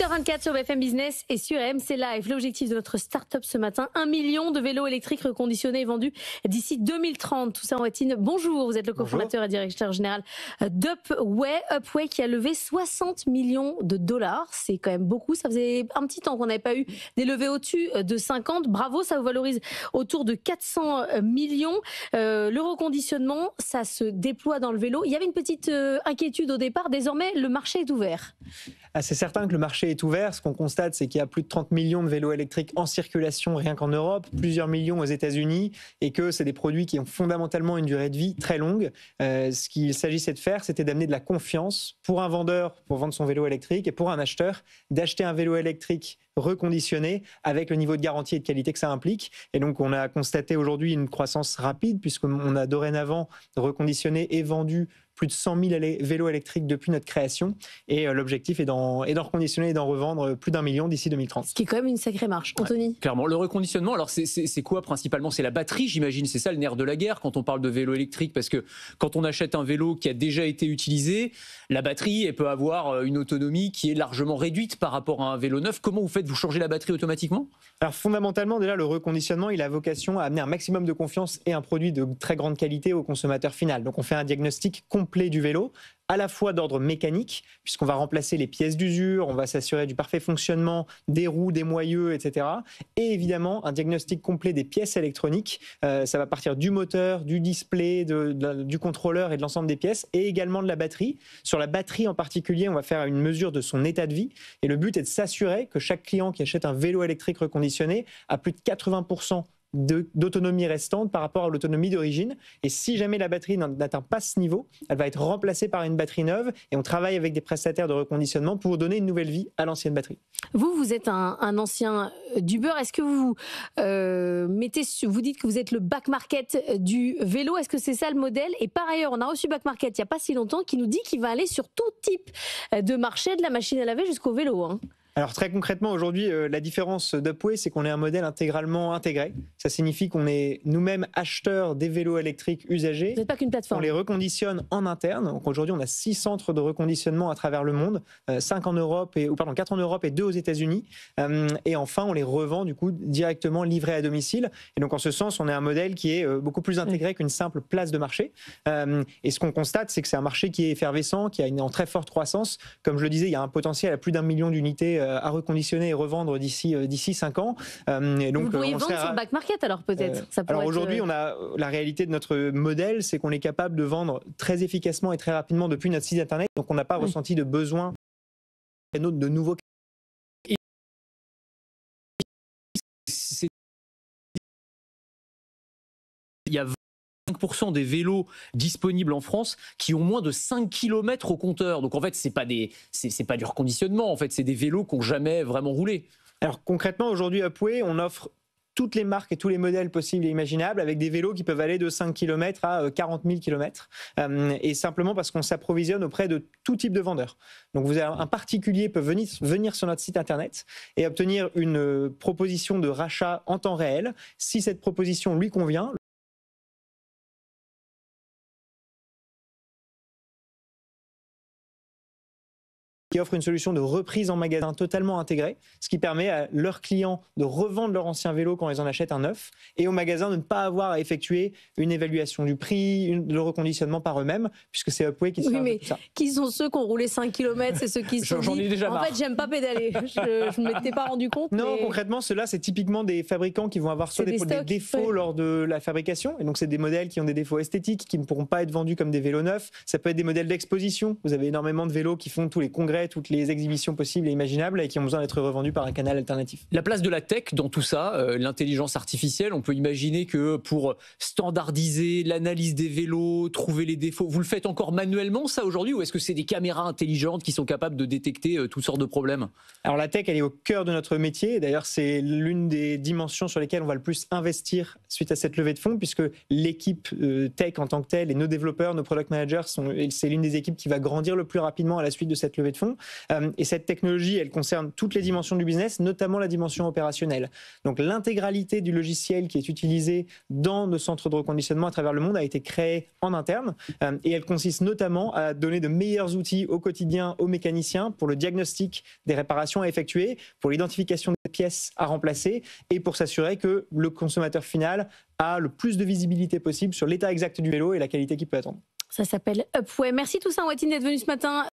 8h24 sur BFM Business et sur RMC Live. L'objectif de notre start-up ce matin, 1 million de vélos électriques reconditionnés et vendus d'ici 2030. Tout ça en Watine. Bonjour, vous êtes le cofondateur et directeur général d'Upway. Upway qui a levé 60 millions de dollars. C'est quand même beaucoup. Ça faisait un petit temps qu'on n'avait pas eu des levées au-dessus de 50. Bravo, ça vous valorise autour de 400 millions. Le reconditionnement, ça se déploie dans le vélo. Il y avait une petite inquiétude au départ. Désormais, le marché est ouvert. C'est certain que le marché est ouvert. Ce qu'on constate, c'est qu'il y a plus de 30 millions de vélos électriques en circulation rien qu'en Europe, plusieurs millions aux États-Unis, et que c'est des produits qui ont fondamentalement une durée de vie très longue. Ce qu'il s'agissait de faire, c'était d'amener de la confiance pour un vendeur pour vendre son vélo électrique et pour un acheteur d'acheter un vélo électrique reconditionné avec le niveau de garantie et de qualité que ça implique. Et donc, on a constaté aujourd'hui une croissance rapide puisqu'on a dorénavant reconditionné et vendu plus de 100 000 vélos électriques depuis notre création. Et l'objectif est d'en reconditionner et d'en revendre plus d'1 million d'ici 2030. Ce qui est quand même une sacrée marche. Anthony ? Ouais, clairement. Le reconditionnement, alors c'est quoi principalement ? C'est la batterie, j'imagine. C'est ça le nerf de la guerre quand on parle de vélo électrique. Parce que quand on achète un vélo qui a déjà été utilisé, la batterie, elle peut avoir une autonomie qui est largement réduite par rapport à un vélo neuf. Comment vous faites ? Vous changez la batterie automatiquement ? Alors fondamentalement, déjà, le reconditionnement, il a vocation à amener un maximum de confiance et un produit de très grande qualité au consommateur final. Donc on fait un diagnostic complet du vélo, à la fois d'ordre mécanique, puisqu'on va remplacer les pièces d'usure, on va s'assurer du parfait fonctionnement des roues, des moyeux, etc. Et évidemment, un diagnostic complet des pièces électroniques. Ça va partir du moteur, du display, du contrôleur et de l'ensemble des pièces, et également de la batterie. Sur la batterie en particulier, on va faire une mesure de son état de vie. Et le but est de s'assurer que chaque client qui achète un vélo électrique reconditionné a plus de 80% d'autonomie restante par rapport à l'autonomie d'origine. Et si jamais la batterie n'atteint pas ce niveau, elle va être remplacée par une batterie neuve. Et on travaille avec des prestataires de reconditionnement pour donner une nouvelle vie à l'ancienne batterie. Vous êtes un ancien d'Uber. Est-ce que vous vous dites que vous êtes le back market du vélo ? Est-ce que c'est ça le modèle ? Et par ailleurs, on a reçu Back Market il n'y a pas si longtemps qui nous dit qu'il va aller sur tout type de marché, de la machine à laver jusqu'au vélo. Alors très concrètement, aujourd'hui, la différence d'Upway, c'est qu'on est un modèle intégralement intégré. Ça signifie qu'on est nous-mêmes acheteurs des vélos électriques usagés. Vous n'êtes pas qu'une plateforme. On les reconditionne en interne. Donc aujourd'hui, on a 6 centres de reconditionnement à travers le monde, 4 en Europe et 2 aux États-Unis. Et enfin, on les revend du coup directement livrés à domicile. Et donc en ce sens, on est un modèle qui est beaucoup plus intégré qu'une simple place de marché. Et ce qu'on constate, c'est que c'est un marché qui est effervescent, qui a en très forte croissance. Comme je le disais, il y a un potentiel à plus d'1 million d'unités à reconditionner et revendre d'ici 5 ans. Et donc, vous pourriez vendre sur le back market alors peut-être Alors aujourd'hui, on a la réalité de notre modèle, c'est qu'on est capable de vendre très efficacement et très rapidement depuis notre site internet. Donc on n'a pas ressenti de besoin de nouveaux. Il y a 5% des vélos disponibles en France qui ont moins de 5 km au compteur. Donc en fait, c'est pas du reconditionnement, en fait, c'est des vélos qui n'ont jamais vraiment roulé. Alors concrètement, aujourd'hui, Upway, on offre toutes les marques et tous les modèles possibles et imaginables avec des vélos qui peuvent aller de 5 km à 40 000 km. Et simplement parce qu'on s'approvisionne auprès de tout type de vendeurs. Donc un particulier peut venir sur notre site internet et obtenir une proposition de rachat en temps réel. Si cette proposition lui convient, qui offre une solution de reprise en magasin totalement intégrée, ce qui permet à leurs clients de revendre leur ancien vélo quand ils en achètent un neuf, et au magasin de ne pas avoir à effectuer une évaluation du prix, le reconditionnement par eux-mêmes, puisque c'est Upway qui se charge de tout ça. Qui sont ceux qui ont roulé 5 km, c'est ceux qui se sont dit, en fait, j'aime pas pédaler, je ne m'étais pas rendu compte. Non, concrètement, ceux-là, c'est typiquement des fabricants qui vont avoir soit des défauts lors de la fabrication, et donc c'est des modèles qui ont des défauts esthétiques, qui ne pourront pas être vendus comme des vélos neufs. Ça peut être des modèles d'exposition. Vous avez énormément de vélos qui font tous les congrès, toutes les exhibitions possibles et imaginables et qui ont besoin d'être revendus par un canal alternatif. La place de la tech dans tout ça, l'intelligence artificielle, on peut imaginer que pour standardiser l'analyse des vélos, trouver les défauts, vous le faites encore manuellement ça aujourd'hui ou est-ce que c'est des caméras intelligentes qui sont capables de détecter toutes sortes de problèmes ? Alors la tech, elle est au cœur de notre métier. D'ailleurs, c'est l'une des dimensions sur lesquelles on va le plus investir suite à cette levée de fonds puisque l'équipe tech en tant que telle et nos développeurs, nos product managers, c'est l'une des équipes qui va grandir le plus rapidement à la suite de cette levée de fonds. vision. Et cette technologie, elle concerne toutes les dimensions du business, notamment la dimension opérationnelle. Donc l'intégralité du logiciel qui est utilisé dans nos centres de reconditionnement à travers le monde a été créée en interne. Et elle consiste notamment à donner de meilleurs outils au quotidien aux mécaniciens pour le diagnostic des réparations à effectuer, pour l'identification des pièces à remplacer et pour s'assurer que le consommateur final a le plus de visibilité possible sur l'état exact du vélo et la qualité qu'il peut attendre. Ça s'appelle Upway. Merci Toussaint Ouattine d'être venu ce matin.